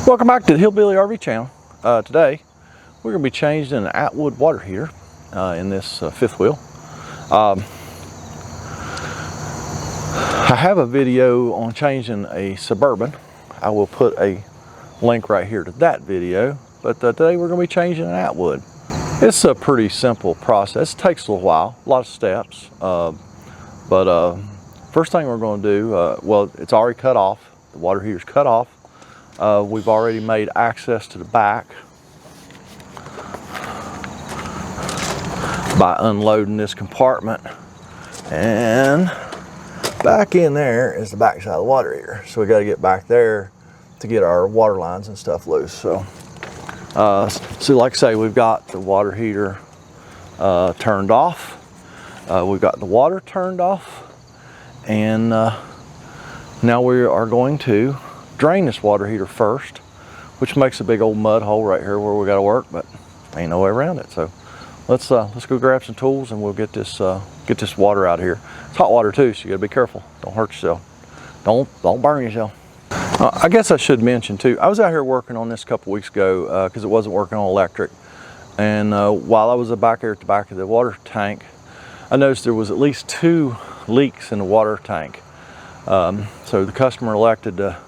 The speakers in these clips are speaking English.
Welcome back to the Hillbilly RV channel. Today we're going to be changing an Attwood water heater in this fifth wheel. I have a video on changing a Suburban. I will put a link right here to that video, but today we're going to be changing an Attwood. It's a pretty simple process. It takes a little while, a lot of steps, but first thing we're going to do, well, it's already cut off. The water heater's cut off. We've already made access to the back by unloading this compartment, and back in there is the back side of the water heater. So we got to get back there to get our water lines and stuff loose. So like I say, we've got the water heater turned off. We've got the water turned off, and now we are going to drain this water heater first, which makes a big old mud hole right here where we got to work, but ain't no way around it. So let's go grab some tools and we'll get this water out of here. It's hot water too, so you got to be careful. Don't hurt yourself. Don't burn yourself. I guess I should mention too, I was out here working on this a couple weeks ago because it wasn't working on electric, and while I was back here at the back of the water tank, I noticed there was at least 2 leaks in the water tank. So the customer elected to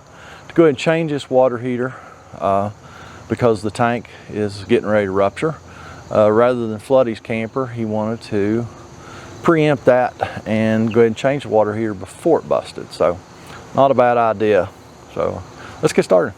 go ahead and change this water heater because the tank is getting ready to rupture. Rather than flood his camper, he wanted to preempt that and go ahead and change the water heater before it busted. So not a bad idea. So let's get started.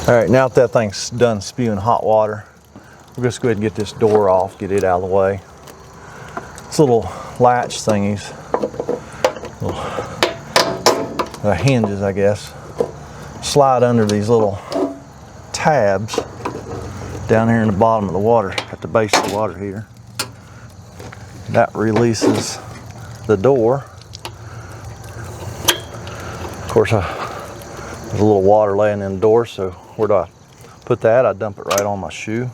All right, now that thing's done spewing hot water, we'll just go ahead and get this door off, get it out of the way. This little latch thingies, little hinges, I guess, slide under these little tabs down here in the bottom of the water, at the base of the water heater. That releases the door. Of course, there's a little water laying in the door, so where do I put that? I dump it right on my shoe.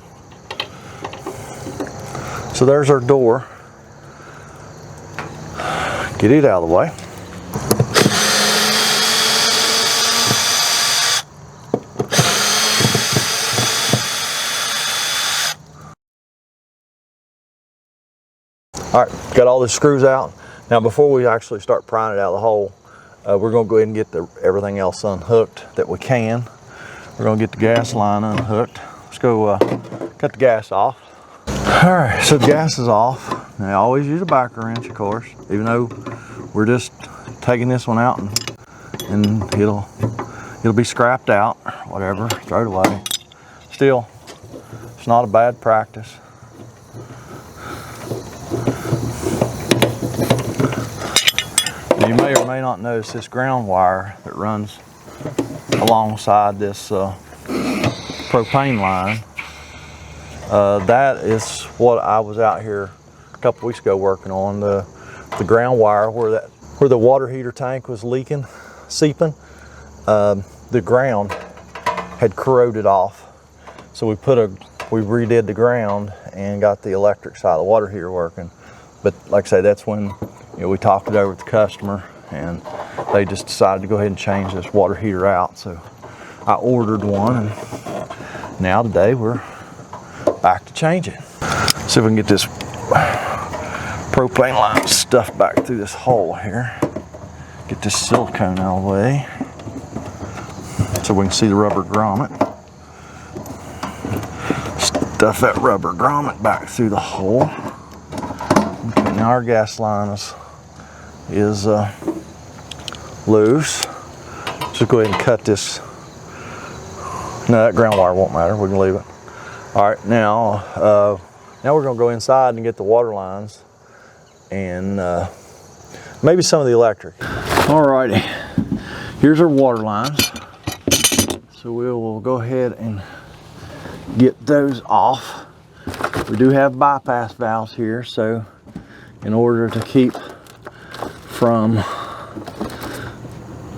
So there's our door. Get it out of the way. All right, got all the screws out. Now before we actually start prying it out of the hole, we're going to go ahead and get everything else unhooked that we can. We're going to get the gas line unhooked. Let's go cut the gas off. All right, so the gas is off. Now, I always use a backer wrench, of course, even though we're just taking this one out and it'll be scrapped out or whatever, throw it away. Still, it's not a bad practice. You may or may not notice this ground wire that runs alongside this propane line. That is what I was out here a couple weeks ago working on, the ground wire where the water heater tank was leaking, seeping. The ground had corroded off, so we redid the ground and got the electric side of the water heater working. But like I say, that's when we talked it over with the customer, and they just decided to go ahead and change this water heater out. So I ordered one, and now today we're back to change it. See if we can get this propane line stuffed back through this hole here. Get this silicone out of the way so we can see the rubber grommet. Stuff that rubber grommet back through the hole. Okay, now our gas line is loose. So go ahead and cut No, that ground wire won't matter. We can leave it. All right, now we're gonna go inside and get the water lines and maybe some of the electric. All righty, here's our water lines. So we will go ahead and get those off. We do have bypass valves here, so in order to keep from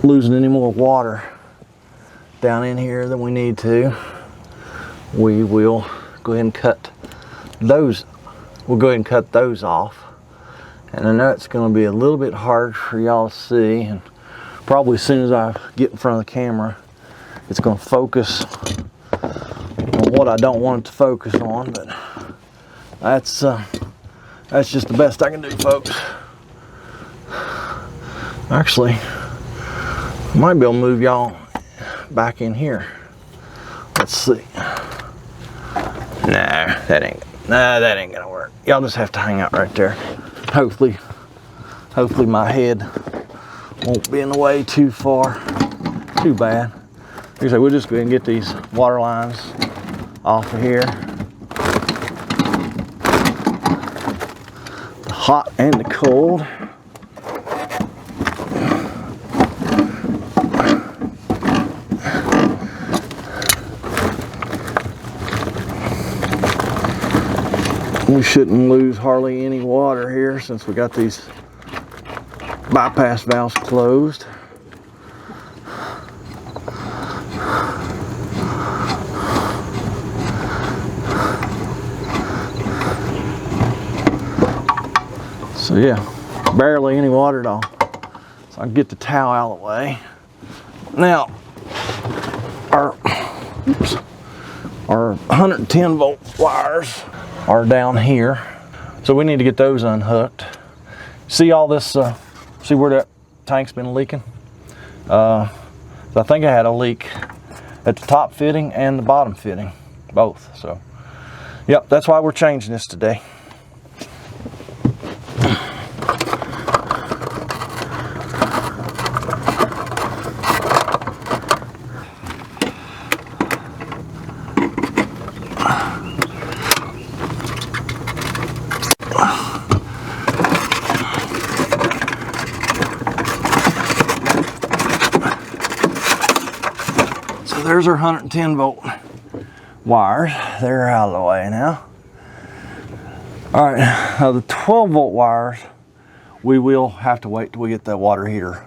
losing any more water down in here than we need to, we will go ahead and cut those. We'll go ahead and cut those off. And I know it's going to be a little bit hard for y'all to see, and probably as soon as I get in front of the camera, it's going to focus on what I don't want it to focus on, but that's just the best I can do, folks. Actually, I might be able to move y'all back in here. Let's see. Nah, that ain't gonna work. Y'all just have to hang out right there. Hopefully my head won't be in the way too far, too bad. Like I said, we'll just go ahead and get these water lines off of here. The hot and the cold. We shouldn't lose hardly any water here since we got these bypass valves closed. So yeah, barely any water at all. So I can get the towel out of the way. Now, our 110 volt wires are down here, so we need to get those unhooked. See all this, see where that tank's been leaking? So I think I had a leak at the top fitting and the bottom fitting, both. So yep, that's why we're changing this today. There's our 110 volt wires. They're out of the way now. All right, now the 12 volt wires, we will have to wait till we get the water heater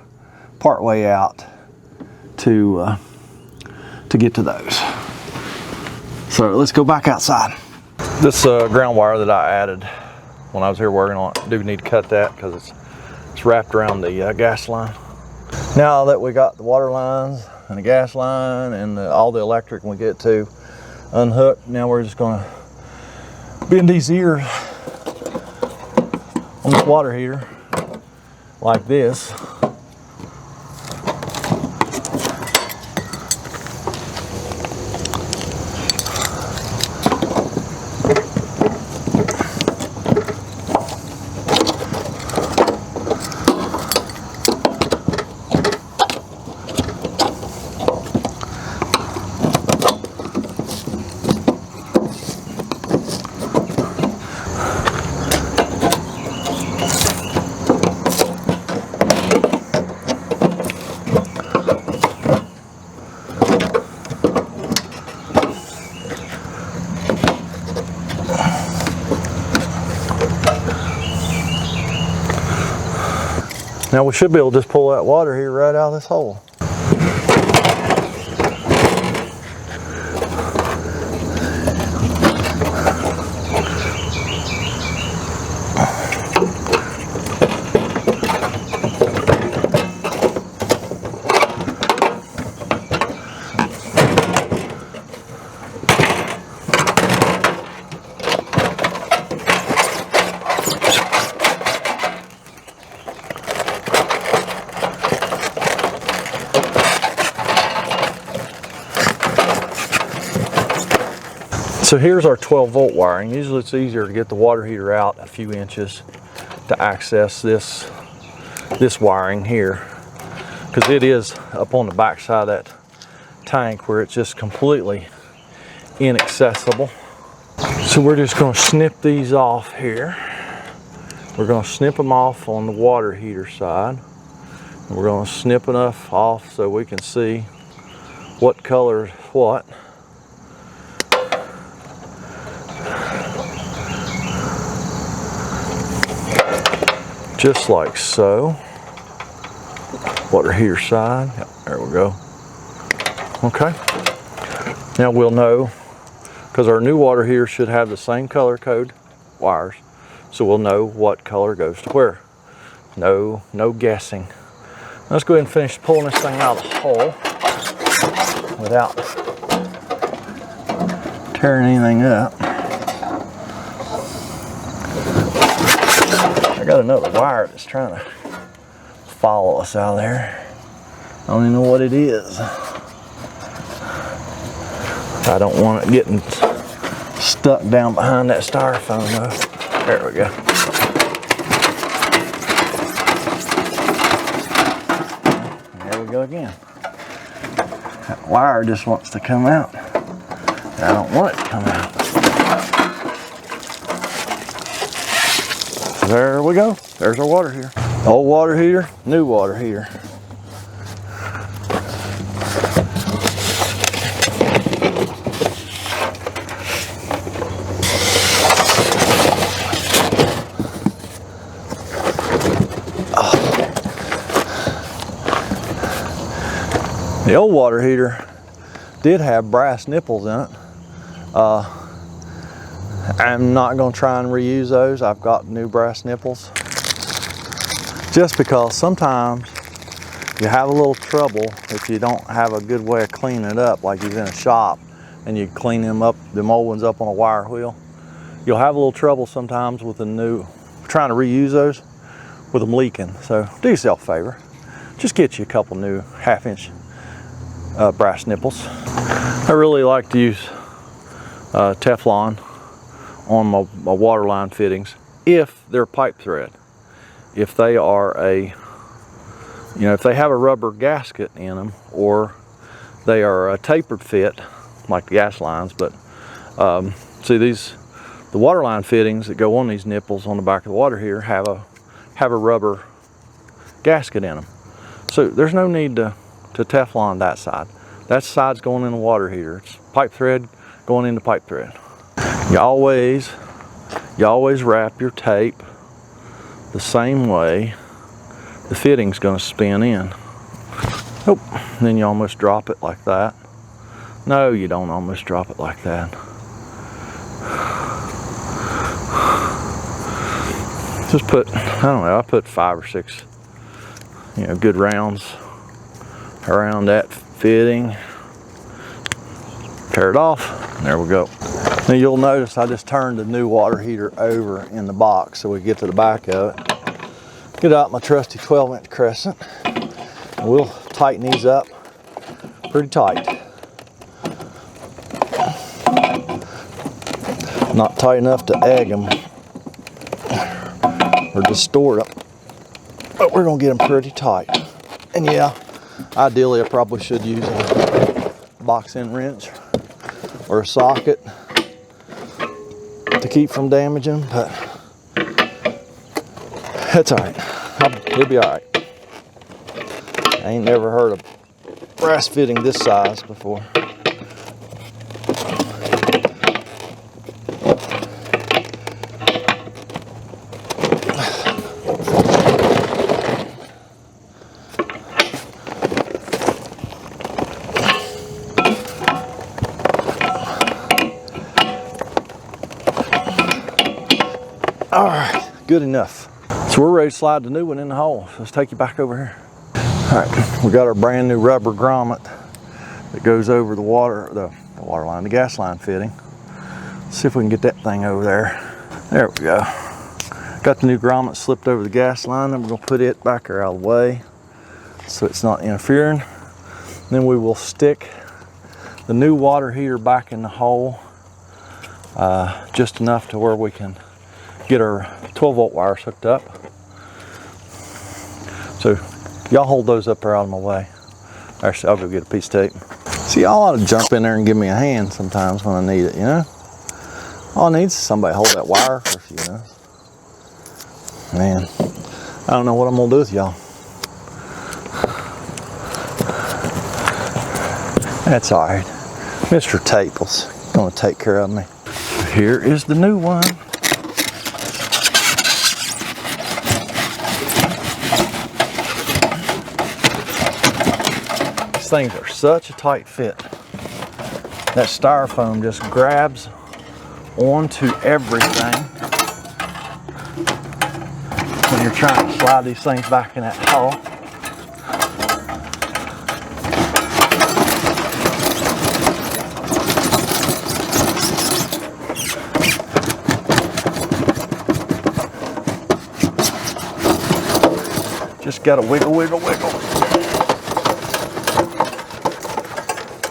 part way out to get to those. So let's go back outside. This ground wire that I added when I was here working on it, do need to cut that because it's wrapped around the gas line. Now that we got the water lines and the gas line and all the electric when we get to unhooked, now we're just going to bend these ears on this water heater like this. Now we should be able to just pull that water here right out of this hole. So here's our 12 volt wiring. Usually it's easier to get the water heater out a few inches to access this wiring here, because it is up on the back side of that tank where it's just completely inaccessible. So we're just going to snip these off here. We're going to snip them off on the water heater side. And we're going to snip enough off so we can see what color is what. Just like so. Water heater side. Yep, there we go. Okay. Now we'll know, because our new water heater should have the same color code wires, so we'll know what color goes to where. No guessing. Let's go ahead and finish pulling this thing out of the hole without tearing anything up. I got another wire that's trying to follow us out there. I don't even know what it is. I don't want it getting stuck down behind that styrofoam though. There we go. There we go again. That wire just wants to come out. I don't want it to come out. There we go. There's our water heater. Old water heater, new water heater. The old water heater did have brass nipples in it. I'm not going to try and reuse those. I've got new brass nipples. Just because sometimes you have a little trouble if you don't have a good way of cleaning it up, like you're in a shop and you clean them up, them old ones up on a wire wheel. You'll have a little trouble sometimes with the new, trying to reuse those with them leaking. So do yourself a favor. Just get you a couple new 1/2-inch brass nipples. I really like to use Teflon on my water line fittings if they're pipe thread. If they are if they have a rubber gasket in them, or they are a tapered fit like the gas lines, but see the water line fittings that go on these nipples on the back of the water heater have a rubber gasket in them. So there's no need to Teflon that side. That side's going in the water heater. It's pipe thread going into pipe thread. You always wrap your tape the same way the fitting's going to spin in. Oh, and then you almost drop it like that. No, you don't almost drop it like that. Just put, I don't know, I put 5 or 6, good rounds around that fitting. Tear it off. There we go. Now you'll notice I just turned the new water heater over in the box so we get to the back of it. Get out my trusty 12-inch crescent. And we'll tighten these up pretty tight. Not tight enough to egg them or distort them, but we're gonna get them pretty tight. And yeah, ideally I probably should use a box end wrench or a socket to keep from damaging, but that's all right. It'll be all right. I ain't never heard of brass fitting this size before. All right, good enough. So we're ready to slide the new one in the hole. So let's take you back over here. All right, we got our brand new rubber grommet that goes over the water line, the gas line fitting. Let's see if we can get that thing over there. There we go. Got the new grommet slipped over the gas line. Then we're gonna put it back there out of the way so it's not interfering. Then we will stick the new water heater back in the hole just enough to where we can get our 12-volt wires hooked up. So y'all hold those up there out of my way. Actually, I'll go get a piece of tape. See, y'all ought to jump in there and give me a hand sometimes when I need it, you know? All I need is somebody to hold that wire for a few minutes. Man, I don't know what I'm gonna do with y'all. That's all right. Mr. Taple's gonna take care of me. Here is the new one. These things are such a tight fit. That styrofoam just grabs onto everything when you're trying to slide these things back in that hole. Just gotta wiggle, wiggle, wiggle.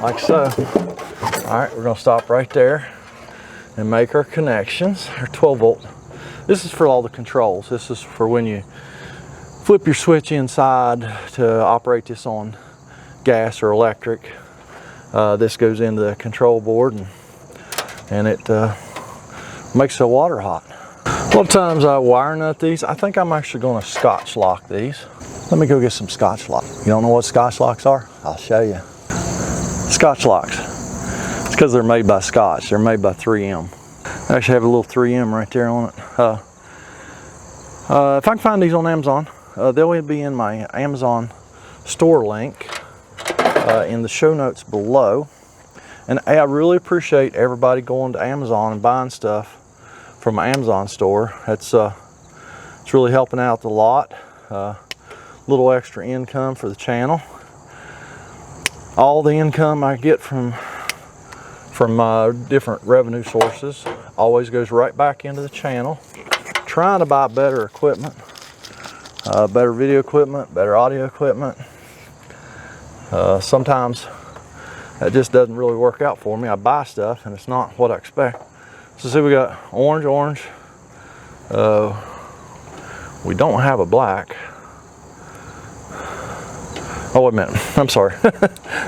Like so. All right, we're gonna stop right there and make our connections, our 12 volt. This is for all the controls. This is for when you flip your switch inside to operate this on gas or electric. This goes into the control board and it makes the water hot. A lot of times I wire nut these. I think I'm actually gonna Scotch lock these. Let me go get some Scotch lock. You don't know what Scotch locks are? I'll show you. Scotch locks. It's because they're made by Scotch. They're made by 3M. I actually have a little 3M right there on it. If I can find these on Amazon, they'll be in my Amazon store link in the show notes below. And I really appreciate everybody going to Amazon and buying stuff from my Amazon store. It's really helping out a lot. Little extra income for the channel. All the income I get from different revenue sources always goes right back into the channel. Trying to buy better equipment, better video equipment, better audio equipment. Sometimes that just doesn't really work out for me. I buy stuff and it's not what I expect. So see, we got orange, orange. We don't have a black. Oh, wait a minute, I'm sorry.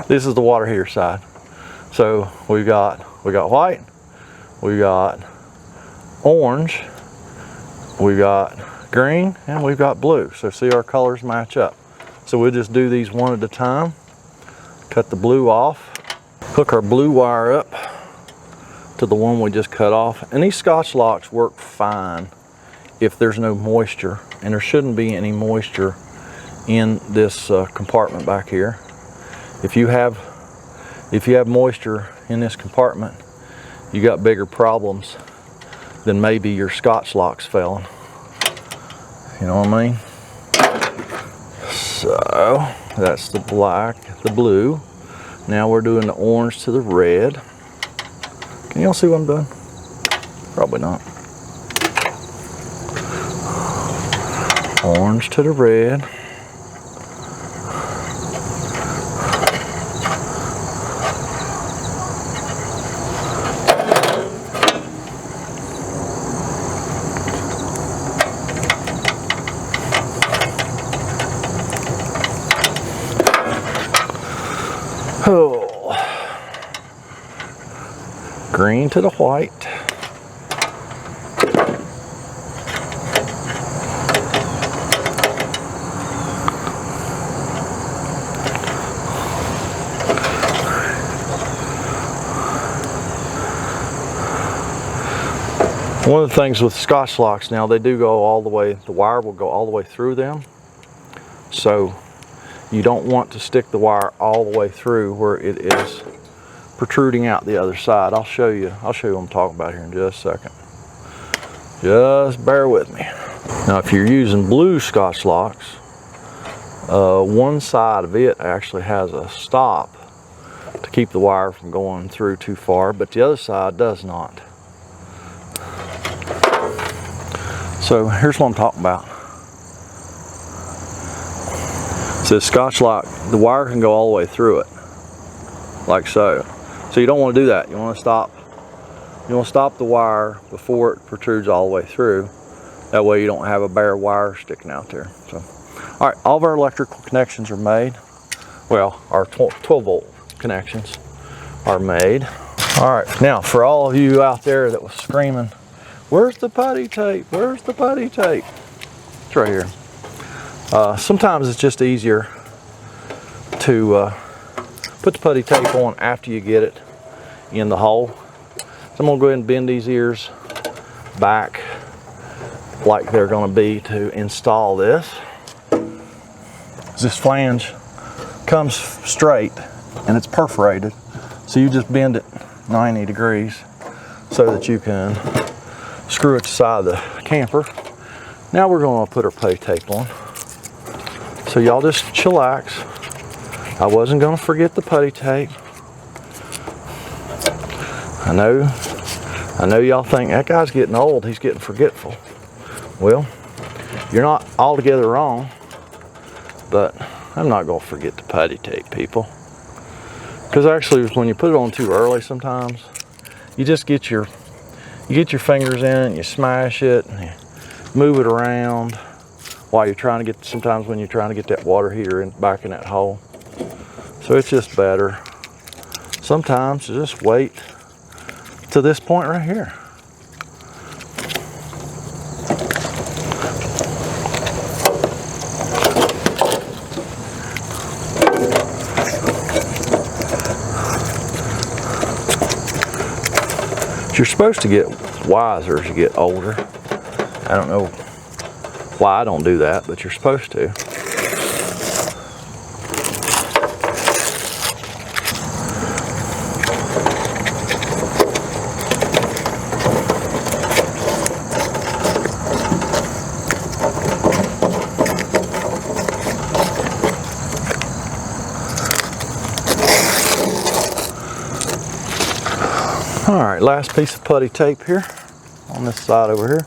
This is the water heater side. So we got white, we got orange, we got green, and we've got blue. So see, our colors match up. So we'll just do these one at a time. Cut the blue off, hook our blue wire up to the one we just cut off. And these Scotch locks work fine if there's no moisture, and there shouldn't be any moisture in this compartment back here. If you have moisture in this compartment, you got bigger problems than maybe your Scotch locks failing. You know what I mean? So that's the black, the blue. Now we're doing the orange to the red. Can y'all see what I'm doing? Probably not. Orange to the red. Oh. Green to the white. One of the things with Scotch locks now, they do go all the way, the wire will go all the way through them. So you don't want to stick the wire all the way through where it is protruding out the other side. I'll show you what I'm talking about here in just a second. Just bear with me. Now if you're using blue Scotch locks, one side of it actually has a stop to keep the wire from going through too far, but the other side does not. So here's what I'm talking about. So the Scotch lock, the wire can go all the way through it, like so. So you don't want to do that. You want to stop the wire before it protrudes all the way through. That way you don't have a bare wire sticking out there. So, all right, all of our electrical connections are made. Well, our 12 volt connections. are made. All right, now for all of you out there that was screaming, where's the putty tape? Where's the putty tape? It's right here. Sometimes it's just easier to put the putty tape on after you get it in the hole. So I'm gonna go ahead and bend these ears back like they're gonna be to install this. This flange comes straight and it's perforated. So you just bend it 90 degrees so that you can screw it to the side of the camper. Now we're gonna put our putty tape on. So y'all just chillax. I wasn't gonna forget the putty tape. I know y'all think that guy's getting old, he's getting forgetful. Well, you're not altogether wrong, but I'm not gonna forget the putty tape, people. Because actually, when you put it on too early sometimes, you just get your fingers in it and you smash it and you move it around while you're trying to get, sometimes when you're trying to get that water heater back in that hole. So it's just better sometimes to just wait to this point right here. You're supposed to get wiser as you get older. I don't know why I don't do that, but you're supposed to. All right, last piece of putty tape here on this side over here.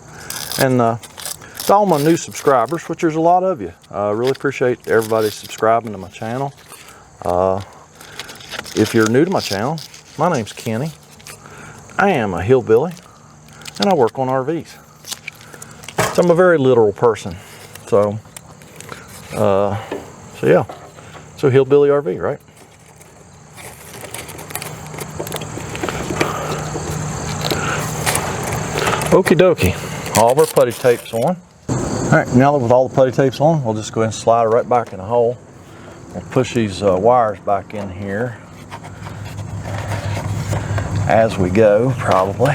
And to all my new subscribers, which there's a lot of you, I really appreciate everybody subscribing to my channel. If you're new to my channel, my name's Kenny. I am a hillbilly and I work on RVs. So I'm a very literal person. So yeah, so Hillbilly RV, right? Okie dokie, all of our putty tape's on. All right, now that with all the putty tape's on, we'll just go ahead and slide it right back in the hole. We'll push these wires back in here as we go, probably.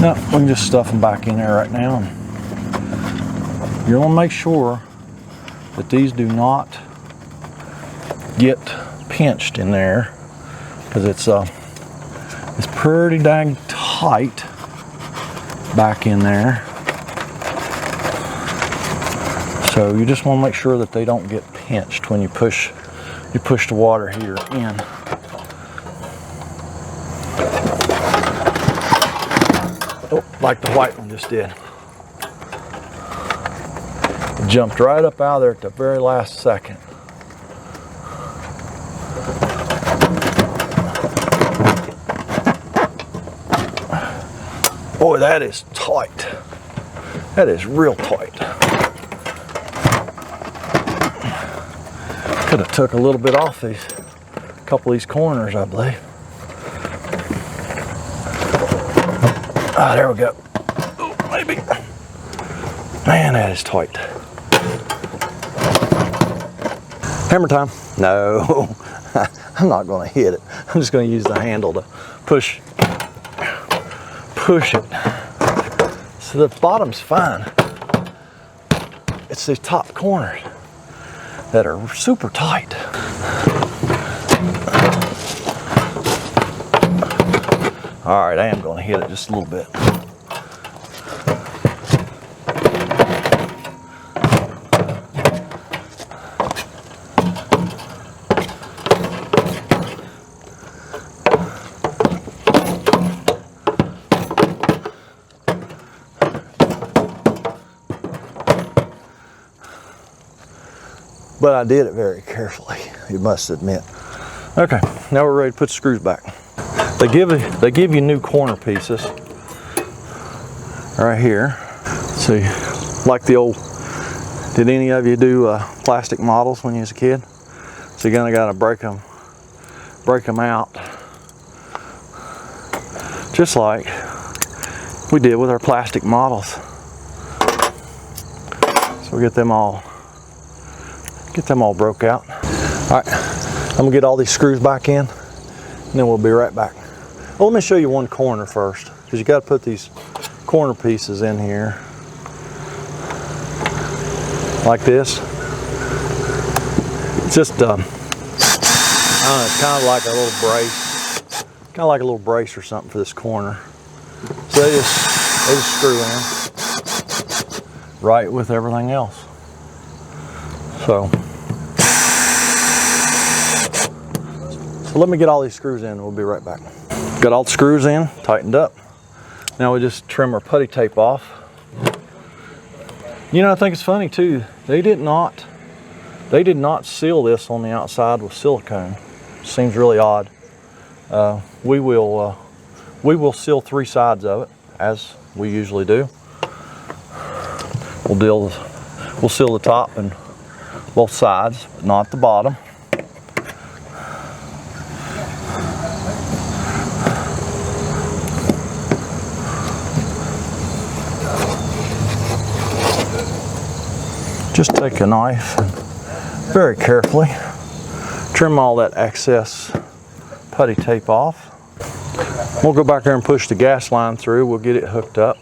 No, we can just stuff them back in there right now. You want to make sure that these do not get pinched in there, because it's pretty dang tight back in there. So you just want to make sure that they don't get pinched when you push the water heater in. Oh, like the white one just did. It jumped right up out of there at the very last second. Boy, that is tight. That is real tight. Could have took a little bit off a couple of these corners, I believe. Ah, there we go. Oh, maybe. Man, that is tight. Hammer time. No, I'm not going to hit it. I'm just going to use the handle to push it. So the bottom's fine. It's these top corners that are super tight. All right, I am going to hit it just a little bit. But I did it very carefully, you must admit. Okay, now we're ready to put the screws back. They give you new corner pieces right here. See, like the old Did any of you do plastic models when you was a kid? So you're gonna gotta break them out, just like we did with our plastic models. So we get them all broke out. All right, I'm gonna get all these screws back in, and then we'll be right back. Well, let me show you one corner first, because you got to put these corner pieces in here like this. It's just, I don't know, it's kind of like a little brace, or something for this corner. So they just screw in right with everything else. So let me get all these screws in and we'll be right back. Got all the screws in, tightened up. Now we just trim our putty tape off. You know, I think it's funny too, they did not seal this on the outside with silicone. Seems really odd. We will seal 3 sides of it, as we usually do. We'll seal the top and both sides, but not the bottom. Just take a knife and very carefully trim all that excess putty tape off. We'll go back there and push the gas line through. We'll get it hooked up.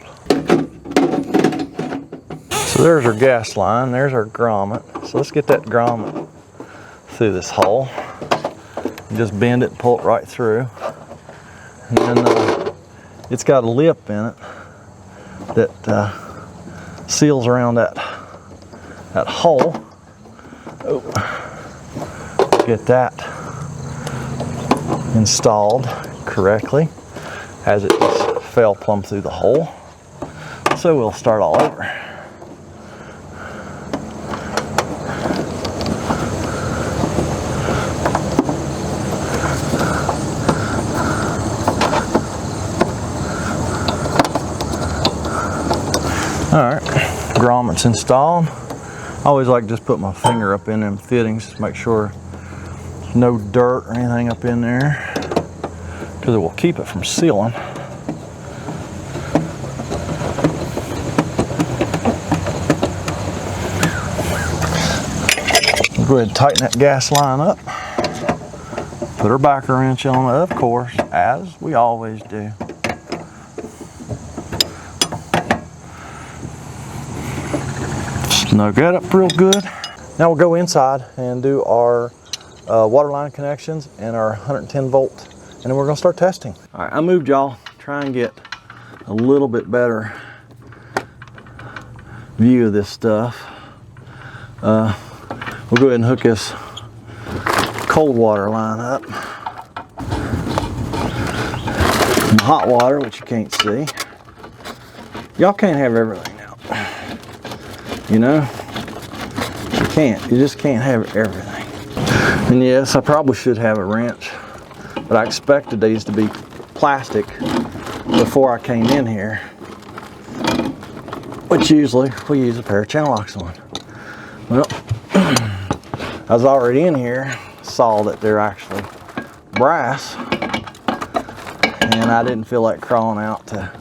So there's our gas line, there's our grommet. So let's get that grommet through this hole. And just bend it and pull it right through. And then it's got a lip in it that seals around that hole. Oh. Get that installed correctly, as it just fell plumb through the hole. So we'll start all over. All right, grommet's installed. I always like to just put my finger up in them fittings, just make sure there's no dirt or anything up in there, because it will keep it from sealing. We'll go ahead and tighten that gas line up. Put our backer wrench on it, of course, as we always do. Snug that up real good. Now we'll go inside and do our water line connections and our 110 volt, and then we're gonna start testing. All right, I moved y'all, try and get a little bit better view of this stuff. We'll go ahead and hook this cold water line up. And hot water, which you can't see. Y'all can't have everything now. You know, you just can't have everything. And yes, I probably should have a wrench, but I expected these to be plastic before I came in here, which usually we use a pair of channel locks on. Well, I was already in here, saw that they're actually brass, and I didn't feel like crawling out to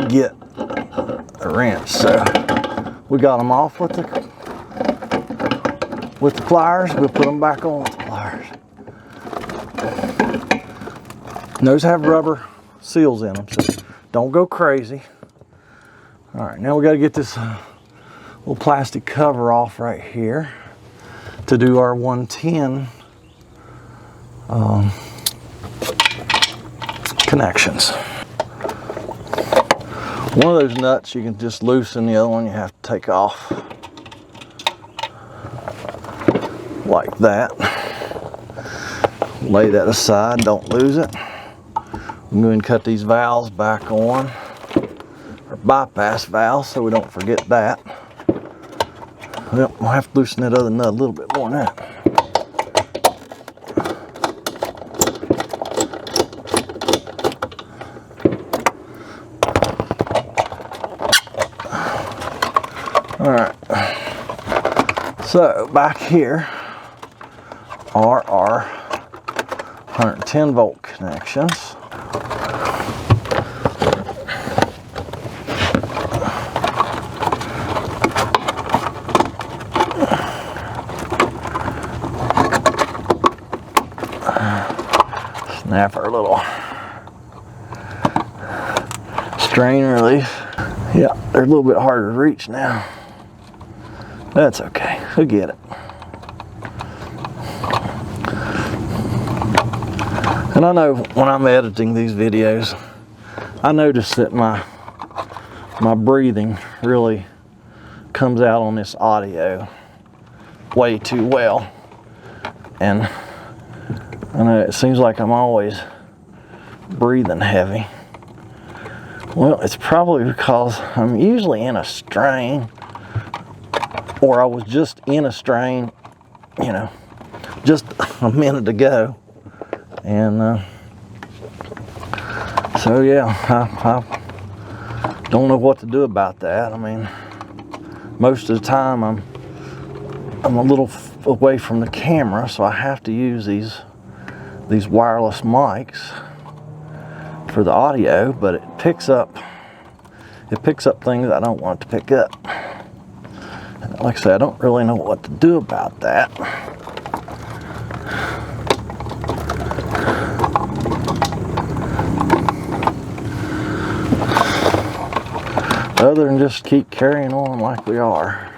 get a wrench, so we got them off with the pliers. We'll put them back on with the pliers. And those have rubber seals in them, so don't go crazy. All right, now we got to get this little plastic cover off right here to do our 110 connections. One of those nuts you can just loosen, the other one you have to take off. Like that. Lay that aside, don't lose it. I'm going to cut these valves back on, or bypass valves, so we don't forget that. Well, we'll have to loosen that other nut a little bit more than that. All right. So back here are our 110 volt connections. Snap our little strain release. Yeah, they're a little bit harder to reach now. That's okay, we'll get it. And I know when I'm editing these videos, I notice that my breathing really comes out on this audio way too well. And I know it seems like I'm always breathing heavy. Well, it's probably because I'm usually in a strain, or I was just in a strain, you know, just a minute ago. And so yeah, I don't know what to do about that. I mean, most of the time I'm a little away from the camera, so I have to use these wireless mics for the audio, but it picks up things I don't want it to pick up. And like I said, I don't really know what to do about that. Other than just keep carrying on like we are.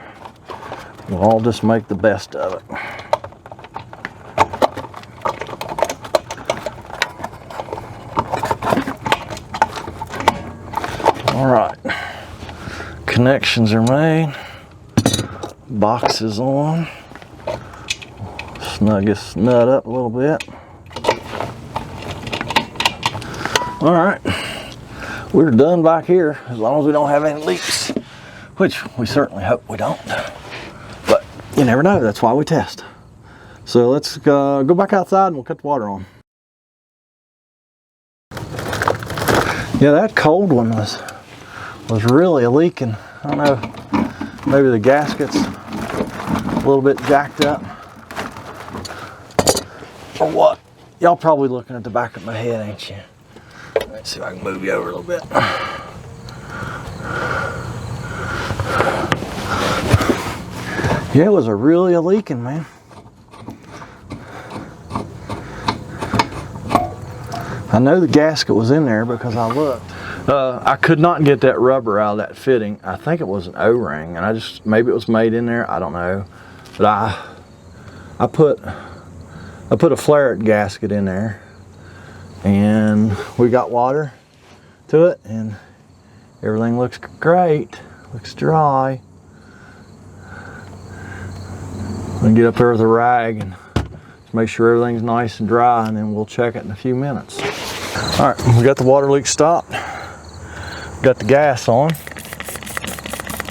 We'll all just make the best of it. All right, connections are made, box is on. Snug this nut up a little bit. All right, we're done back here as long as we don't have any leaks, which we certainly hope we don't, but you never know, that's why we test. So let's go back outside and we'll cut the water on. Yeah, that cold one was really leaking. I don't know, maybe the gasket's a little bit jacked up or what. Y'all probably looking at the back of my head, ain't you? Let's see if I can move you over a little bit. Yeah, it was really a leaking, man. I know the gasket was in there because I looked. I could not get that rubber out of that fitting. I think it was an O-ring, and maybe it was made in there. I don't know, but I put a flare-it gasket in there, and we got water to it, and everything looks great. Looks dry. I'm gonna get up there with a rag and just make sure everything's nice and dry, and then we'll check it in a few minutes. All right, we got the water leak stopped. Got the gas on.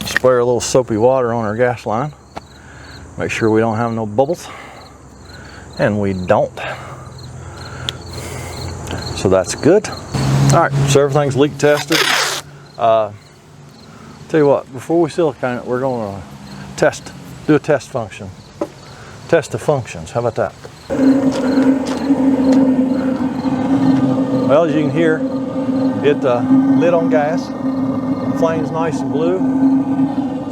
Spray a little soapy water on our gas line. Make sure we don't have no bubbles. And we don't. So that's good. All right, so everything's leak tested. Tell you what, before we silicone it, we're gonna do a test function. Test the functions, how about that? Well, as you can hear, it lit on gas, flame's nice and blue,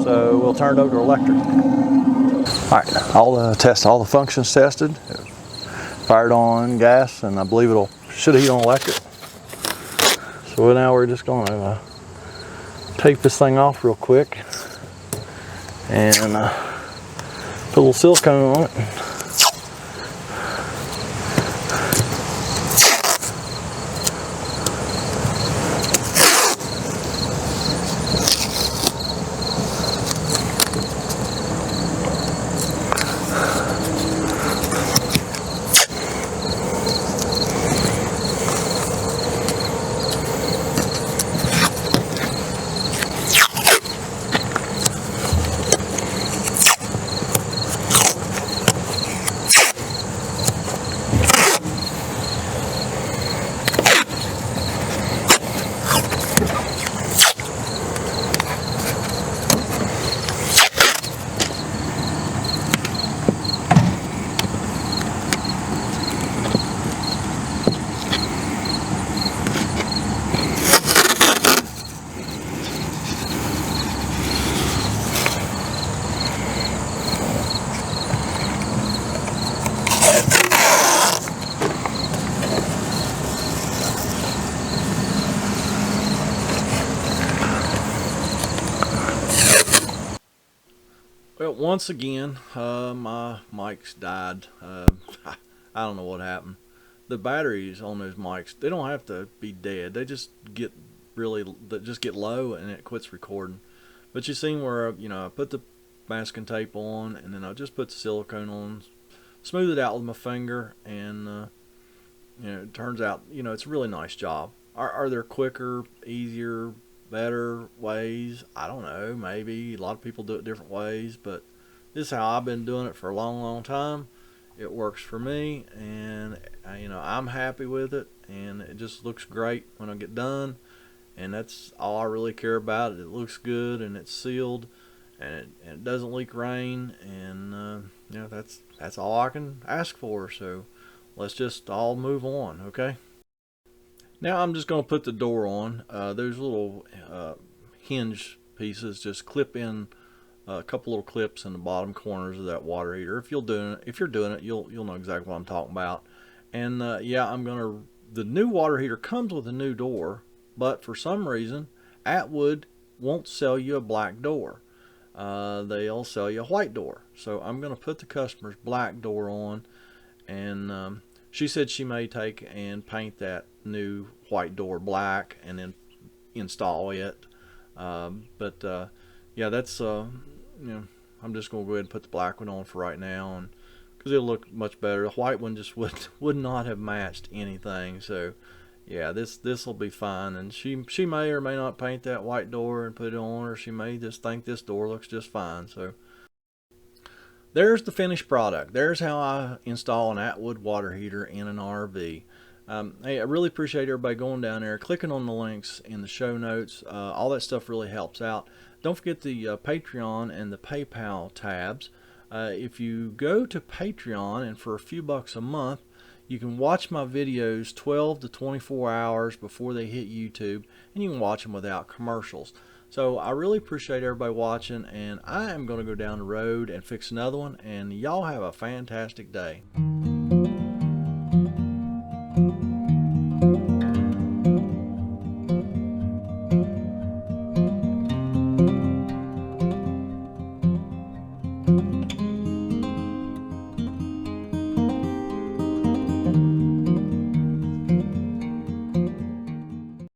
so we'll turn it over to electric. All right, all the functions tested, fired on gas, and I believe should heat on electric. So now we're just going to tape this thing off real quick and put a little silicone on it. once again, my mics died. I don't know what happened. The batteries on those mics, they don't have to be dead. They just get low and it quits recording. But you seen where, I put the masking tape on, and then I just put the silicone on, smooth it out with my finger, and it turns out, it's a really nice job. Are there quicker, easier, better ways? I don't know. Maybe a lot of people do it different ways, but this is how I've been doing it for a long time. It works for me, and I'm happy with it, and it just looks great when I get done, and that's all I really care about. It looks good, and it's sealed, and it doesn't leak rain, and that's all I can ask for. So let's just all move on, okay? Now I'm just going to put the door on. Those little hinge pieces just clip in a couple little clips in the bottom corners of that water heater. If you're doing it, you'll know exactly what I'm talking about. And the new water heater comes with a new door, but for some reason Attwood won't sell you a black door. They'll sell you a white door. So I'm going to put the customer's black door on, and she said she may take and paint that new white door black and then install it. Yeah, that's I'm just gonna go ahead and put the black one on for right now, and because it'll look much better. The white one just would not have matched anything. So yeah, this will be fine. And she may or may not paint that white door and put it on, or she may just think this door looks just fine. So there's the finished product. There's how I install an Attwood water heater in an RV. Hey, I really appreciate everybody going down there, clicking on the links in the show notes. All that stuff really helps out. Don't forget the Patreon and the PayPal tabs. If you go to Patreon, and for a few bucks a month, you can watch my videos 12 to 24 hours before they hit YouTube, and you can watch them without commercials. So I really appreciate everybody watching, and I am going to go down the road and fix another one, and y'all have a fantastic day.